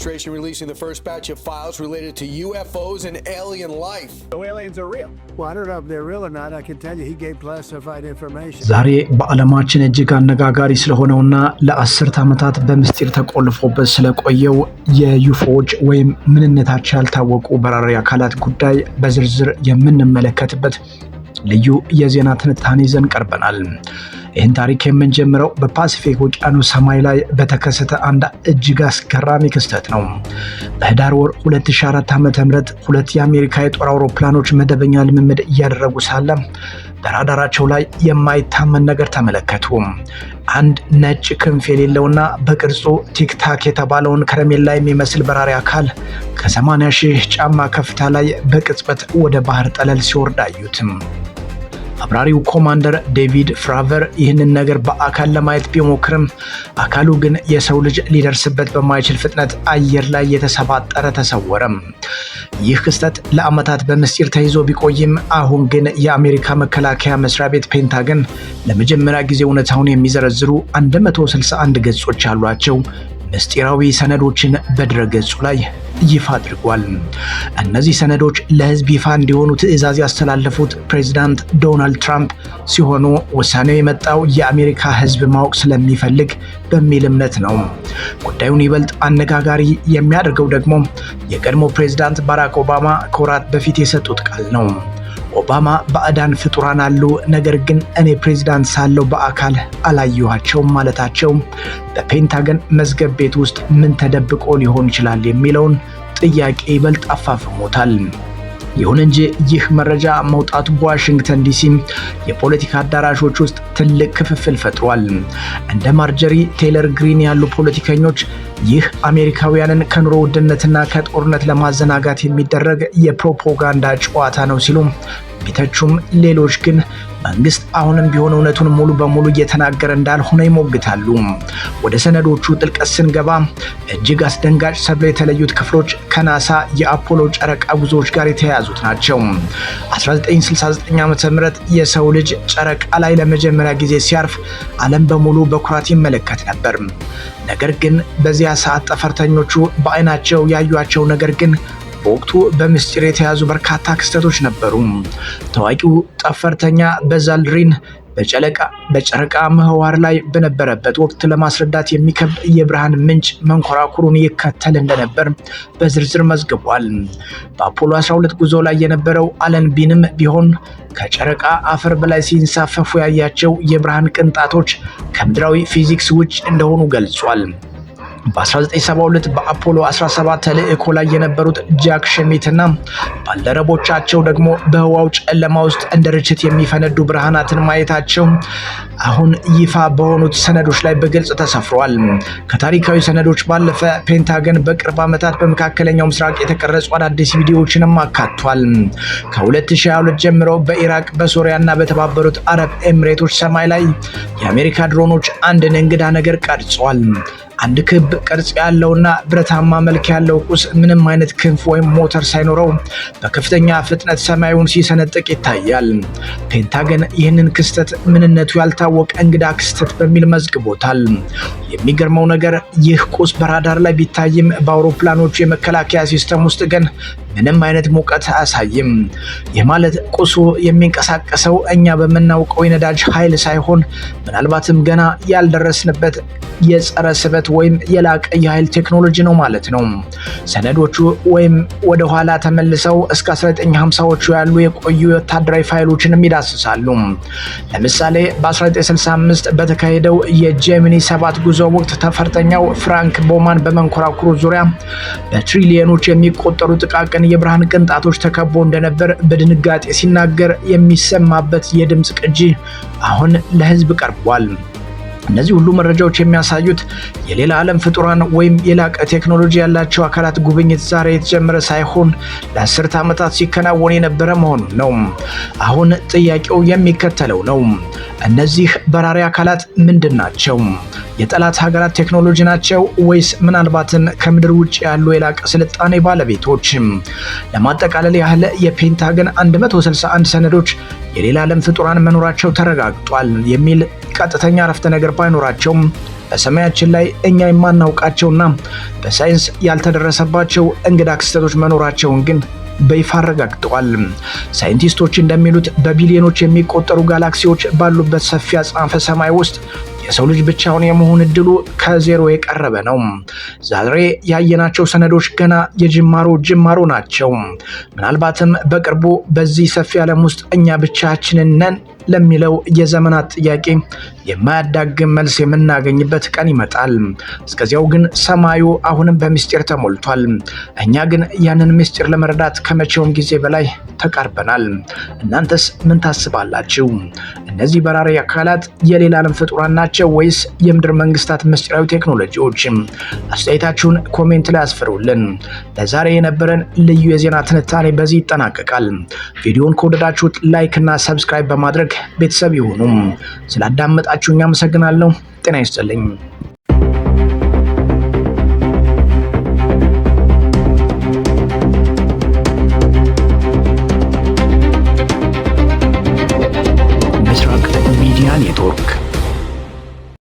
administration releasing the first batch of files related to UFOs and alien life. So aliens are real. Well, I don't know if they're real or not. I can tell you he gave classified information. ዛሬ በዓለማችን እጅግ አነጋጋሪ ስለሆነውና ለአስርት ዓመታት በምስጢር ተቆልፎበት ስለቆየው የዩፎዎች ወይም ምንነታቸው ያልታወቁ በራሪ አካላት ጉዳይ በዝርዝር የምንመለከትበት ልዩ የዜና ትንታኔ ይዘን ቀርበናል። ይህን ታሪክ የምንጀምረው በፓሲፊክ ውቅያኖስ ሰማይ ላይ በተከሰተ አንድ እጅግ አስገራሚ ክስተት ነው። በህዳር ወር 2004 ዓ.ም ሁለት የአሜሪካ የጦር አውሮፕላኖች መደበኛ ልምምድ እያደረጉ ሳለ በራዳራቸው ላይ የማይታመን ነገር ተመለከቱ። አንድ ነጭ ክንፍ የሌለውና በቅርጹ ቲክታክ የተባለውን ከረሜላ የሚመስል በራሪ አካል ከ80 ሺህ ጫማ ከፍታ ላይ በቅጽበት ወደ ባህር ጠለል ሲወርድ አዩት። አብራሪው ኮማንደር ዴቪድ ፍራቨር ይህንን ነገር በአካል ለማየት ቢሞክርም አካሉ ግን የሰው ልጅ ሊደርስበት በማይችል ፍጥነት አየር ላይ የተሰባጠረ ተሰወረ። ይህ ክስተት ለዓመታት በምስጢር ተይዞ ቢቆይም አሁን ግን የአሜሪካ መከላከያ መስሪያ ቤት ፔንታገን ለመጀመሪያ ጊዜ እውነታውን የሚዘረዝሩ 161 ገጾች ያሏቸው ምስጢራዊ ሰነዶችን በድረገጹ ላይ ይፋ አድርጓል። እነዚህ ሰነዶች ለህዝብ ይፋ እንዲሆኑ ትዕዛዝ ያስተላለፉት ፕሬዝዳንት ዶናልድ ትራምፕ ሲሆኑ ውሳኔው የመጣው የአሜሪካ ህዝብ ማወቅ ስለሚፈልግ በሚል እምነት ነው። ጉዳዩን ይበልጥ አነጋጋሪ የሚያደርገው ደግሞ የቀድሞ ፕሬዝዳንት ባራክ ኦባማ ከወራት በፊት የሰጡት ቃል ነው። ኦባማ ባዕዳን ፍጡራን አሉ፣ ነገር ግን እኔ ፕሬዝዳንት ሳለው በአካል አላየኋቸውም ማለታቸው በፔንታገን መዝገብ ቤት ውስጥ ምን ተደብቆ ሊሆን ይችላል የሚለውን ጥያቄ ይበልጥ አፋፍሞታል። ይሁን እንጂ ይህ መረጃ መውጣቱ በዋሽንግተን ዲሲ የፖለቲካ አዳራሾች ውስጥ ትልቅ ክፍፍል ፈጥሯል። እንደ ማርጀሪ ቴይለር ግሪን ያሉ ፖለቲከኞች ይህ አሜሪካውያንን ከኑሮ ውድነትና ከጦርነት ለማዘናጋት የሚደረግ የፕሮፓጋንዳ ጨዋታ ነው ሲሉ ቢተቹም፣ ሌሎች ግን መንግስት አሁንም ቢሆን እውነቱን ሙሉ በሙሉ እየተናገረ እንዳልሆነ ይሞግታሉ። ወደ ሰነዶቹ ጥልቀት ስንገባ እጅግ አስደንጋጭ ተብለው የተለዩት ክፍሎች ከናሳ የአፖሎ ጨረቃ ጉዞዎች ጋር የተያያዙት ናቸው። 1969 ዓ.ም የሰው ልጅ ጨረቃ ላይ ለመጀመሪያ ጊዜ ሲያርፍ ዓለም በሙሉ በኩራት ይመለከት ነበር። ነገር ግን በዚያ ሰዓት ጠፈርተኞቹ በአይናቸው ያዩአቸው ነገር ግን በወቅቱ በምስጢር የተያዙ በርካታ ክስተቶች ነበሩ። ታዋቂው ጠፈርተኛ በዝ አልድሪን በጨረቃ ምህዋር ላይ በነበረበት ወቅት ለማስረዳት የሚከብድ የብርሃን ምንጭ መንኮራኩሩን ይከተል እንደነበር በዝርዝር መዝግቧል። በአፖሎ 12 ጉዞ ላይ የነበረው አለን ቢንም ቢሆን ከጨረቃ አፈር በላይ ሲንሳፈፉ ያያቸው የብርሃን ቅንጣቶች ከምድራዊ ፊዚክስ ውጭ እንደሆኑ ገልጿል። በ1972 በአፖሎ 17 ተልእኮ ላይ የነበሩት ጃክ ሸሚት እና ባልደረቦቻቸው ደግሞ በህዋው ጨለማ ውስጥ እንደ ርችት የሚፈነዱ ብርሃናትን ማየታቸው አሁን ይፋ በሆኑት ሰነዶች ላይ በግልጽ ተሰፍሯል። ከታሪካዊ ሰነዶች ባለፈ ፔንታገን በቅርብ ዓመታት በመካከለኛው ምስራቅ የተቀረጹ አዳዲስ ቪዲዮዎችንም አካቷል። ከ2022 ጀምሮ በኢራቅ፣ በሶሪያና በተባበሩት አረብ ኤሚሬቶች ሰማይ ላይ የአሜሪካ ድሮኖች አንድን እንግዳ ነገር ቀርጸዋል። አንድ ክብ ቅርጽ ያለውና ብረታማ መልክ ያለው ቁስ ምንም አይነት ክንፍ ወይም ሞተር ሳይኖረው በከፍተኛ ፍጥነት ሰማዩን ሲሰነጥቅ ይታያል። ፔንታገን ይህንን ክስተት ምንነቱ ያልታወቀ እንግዳ ክስተት በሚል መዝግቦታል። የሚገርመው ነገር ይህ ቁስ በራዳር ላይ ቢታይም በአውሮፕላኖቹ የመከላከያ ሲስተም ውስጥ ግን ምንም አይነት ሙቀት አያሳይም። ይህ ማለት ቁሱ የሚንቀሳቀሰው እኛ በምናውቀው የነዳጅ ኃይል ሳይሆን ምናልባትም ገና ያልደረስንበት የጸረ ስበት ወይም የላቀ የኃይል ቴክኖሎጂ ነው ማለት ነው። ሰነዶቹ ወይም ወደ ኋላ ተመልሰው እስከ 1950ዎቹ ያሉ የቆዩ ወታደራዊ ፋይሎችንም ይዳስሳሉ። ለምሳሌ በ1965 በተካሄደው የጄሚኒ 7 ጉዞ ወቅት ተፈርተኛው ፍራንክ ቦማን በመንኮራኩሩ ዙሪያ በትሪሊዮኖች የሚቆጠሩ ጥቃቅን የብርሃን ቅንጣቶች ተከቦ እንደነበር በድንጋጤ ሲናገር የሚሰማበት የድምጽ ቅጂ አሁን ለህዝብ ቀርቧል። እነዚህ ሁሉ መረጃዎች የሚያሳዩት የሌላ ዓለም ፍጡራን ወይም የላቀ ቴክኖሎጂ ያላቸው አካላት ጉብኝት ዛሬ የተጀመረ ሳይሆን ለ10 ዓመታት ሲከናወን የነበረ መሆኑን ነው። አሁን ጥያቄው የሚከተለው ነው። እነዚህ በራሪ አካላት ምንድን ናቸው? የጠላት ሀገራት ቴክኖሎጂ ናቸው ወይስ ምናልባትን ከምድር ውጭ ያሉ የላቀ ስልጣኔ ባለቤቶች? ለማጠቃለል ያህል የፔንታገን 161 ሰነዶች የሌላ ዓለም ፍጡራን መኖራቸው ተረጋግጧል የሚል ቀጥተኛ አረፍተ ነገር ባይኖራቸውም በሰማያችን ላይ እኛ የማናውቃቸውና በሳይንስ ያልተደረሰባቸው እንግዳ ክስተቶች መኖራቸውን ግን በይፋ አረጋግጠዋል። ሳይንቲስቶች እንደሚሉት በቢሊዮኖች የሚቆጠሩ ጋላክሲዎች ባሉበት ሰፊ አጽናፈ ሰማይ ውስጥ የሰው ልጅ ብቻውን የመሆን እድሉ ከዜሮ የቀረበ ነው። ዛሬ ያየናቸው ሰነዶች ገና ጅማሮ ናቸው። ምናልባትም በቅርቡ በዚህ ሰፊ ዓለም ውስጥ እኛ ብቻችንን ነን ለሚለው የዘመናት ጥያቄ የማያዳግም መልስ የምናገኝበት ቀን ይመጣል። እስከዚያው ግን ሰማዩ አሁንም በሚስጥር ተሞልቷል። እኛ ግን ያንን ሚስጥር ለመረዳት ከመቼውም ጊዜ በላይ ተቃርበናል። እናንተስ ምን ታስባላችሁ? እነዚህ በራሪ አካላት የሌላ ዓለም ፍጡራን ናቸው ወይስ የምድር መንግስታት ምስጢራዊ ቴክኖሎጂዎች? አስተያየታችሁን ኮሜንት ላይ አስፍሩልን። ለዛሬ የነበረን ልዩ የዜና ትንታኔ በዚህ ይጠናቀቃል። ቪዲዮውን ከወደዳችሁት ላይክ እና ሰብስክራይብ በማድረግ ቤተሰብ ይሁኑ። ስላዳመጣችሁኝ አመሰግናለሁ። ጤና ይስጥልኝ።